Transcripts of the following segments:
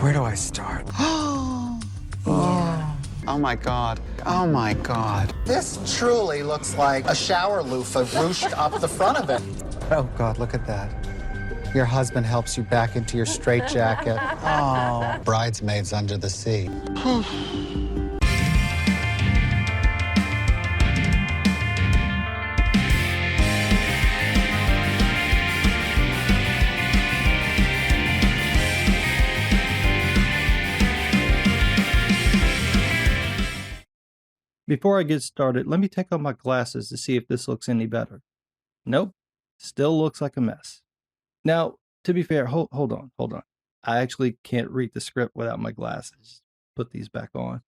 Where do I start? Oh my God. Oh my God. This truly looks like a shower loofah ruched up the front of it. Oh God, look at that. Your husband helps you back into your straitjacket. Oh. Bridesmaids under the sea. Before I get started, let me take off my glasses to see if this looks any better. Nope, still looks like a mess. Now, to be fair, hold on. I actually can't read the script without my glasses. Put these back on.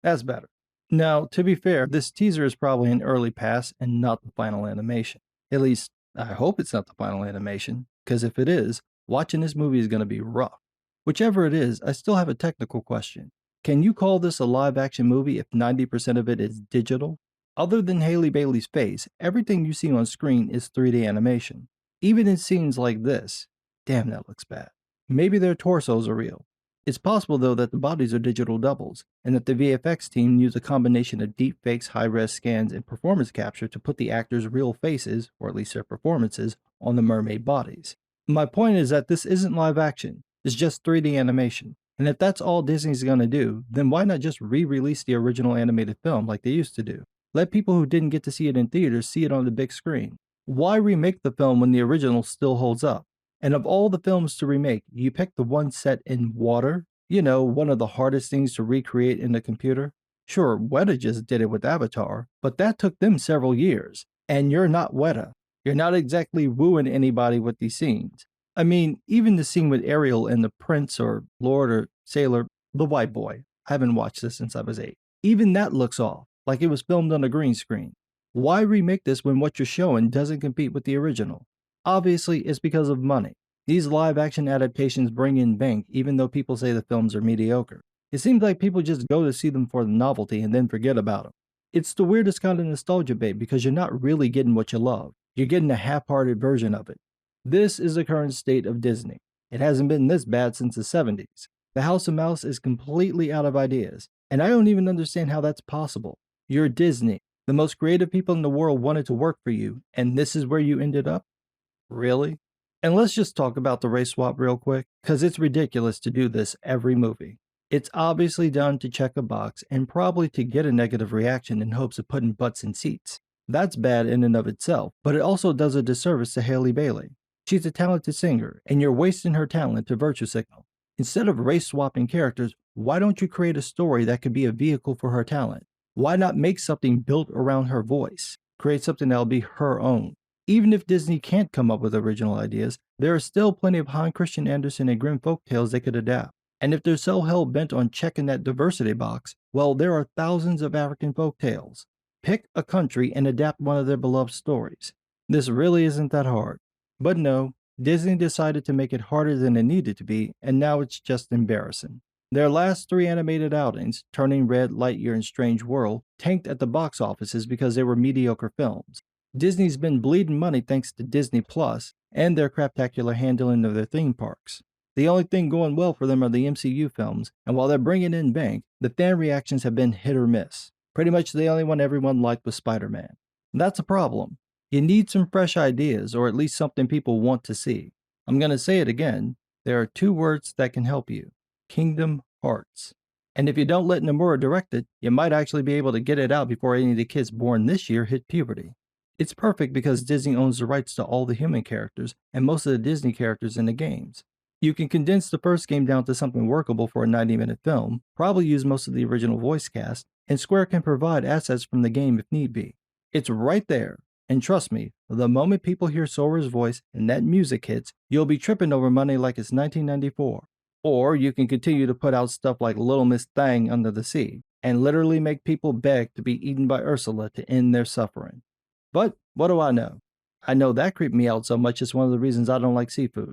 That's better. Now, to be fair, this teaser is probably an early pass and not the final animation. At least, I hope it's not the final animation, because if it is, watching this movie is going to be rough. Whichever it is, I still have a technical question. Can you call this a live-action movie if 90% of it is digital? Other than Halle Bailey's face, everything you see on screen is 3D animation. Even in scenes like this. Damn, that looks bad. Maybe their torsos are real. It's possible, though, that the bodies are digital doubles, and that the VFX team used a combination of deepfakes, high-res scans, and performance capture to put the actors' real faces, or at least their performances, on the mermaid bodies. My point is that this isn't live action, it's just 3D animation. And if that's all Disney's gonna do, then why not just re-release the original animated film like they used to do? Let people who didn't get to see it in theaters see it on the big screen. Why remake the film when the original still holds up? And of all the films to remake, you pick the one set in water? You know, one of the hardest things to recreate in the computer? Sure, Weta just did it with Avatar, but that took them several years. And you're not Weta. You're not exactly wooing anybody with these scenes. I mean, even the scene with Ariel and the prince or lord or sailor, the white boy. I haven't watched this since I was 8. Even that looks off, like it was filmed on a green screen. Why remake this when what you're showing doesn't compete with the original? Obviously, it's because of money. These live-action adaptations bring in bank even though people say the films are mediocre. It seems like people just go to see them for the novelty and then forget about them. It's the weirdest kind of nostalgia bait because you're not really getting what you love. You're getting a half-hearted version of it. This is the current state of Disney. It hasn't been this bad since the 70s. The House of Mouse is completely out of ideas, and I don't even understand how that's possible. You're Disney. The most creative people in the world wanted to work for you, and this is where you ended up? Really? And let's just talk about the race swap real quick, because it's ridiculous to do this every movie. It's obviously done to check a box and probably to get a negative reaction in hopes of putting butts in seats. That's bad in and of itself, but it also does a disservice to Halle Bailey. She's a talented singer, and you're wasting her talent to virtue signal. Instead of race swapping characters, why don't you create a story that could be a vehicle for her talent? Why not make something built around her voice? Create something that'll be her own. Even if Disney can't come up with original ideas, there are still plenty of Hans Christian Andersen and Grimm folktales they could adapt. And if they're so hell-bent on checking that diversity box, well, there are thousands of African folktales. Pick a country and adapt one of their beloved stories. This really isn't that hard. But no, Disney decided to make it harder than it needed to be, and now it's just embarrassing. Their last 3 animated outings, Turning Red, Lightyear, and Strange World, tanked at the box offices because they were mediocre films. Disney's been bleeding money thanks to Disney Plus and their craptacular handling of their theme parks. The only thing going well for them are the MCU films, and while they're bringing in bank, the fan reactions have been hit or miss. Pretty much the only one everyone liked was Spider-Man. That's a problem. You need some fresh ideas, or at least something people want to see. I'm going to say it again. There are 2 words that can help you. Kingdom Hearts. And if you don't let Nomura direct it, you might actually be able to get it out before any of the kids born this year hit puberty. It's perfect because Disney owns the rights to all the human characters and most of the Disney characters in the games. You can condense the first game down to something workable for a 90-minute film, probably use most of the original voice cast, and Square can provide assets from the game if need be. It's right there. And trust me, the moment people hear Sora's voice and that music hits, you'll be tripping over money like it's 1994. Or you can continue to put out stuff like Little Miss Thang Under the Sea, and literally make people beg to be eaten by Ursula to end their suffering. But what do I know? I know that creeped me out so much it's one of the reasons I don't like seafood.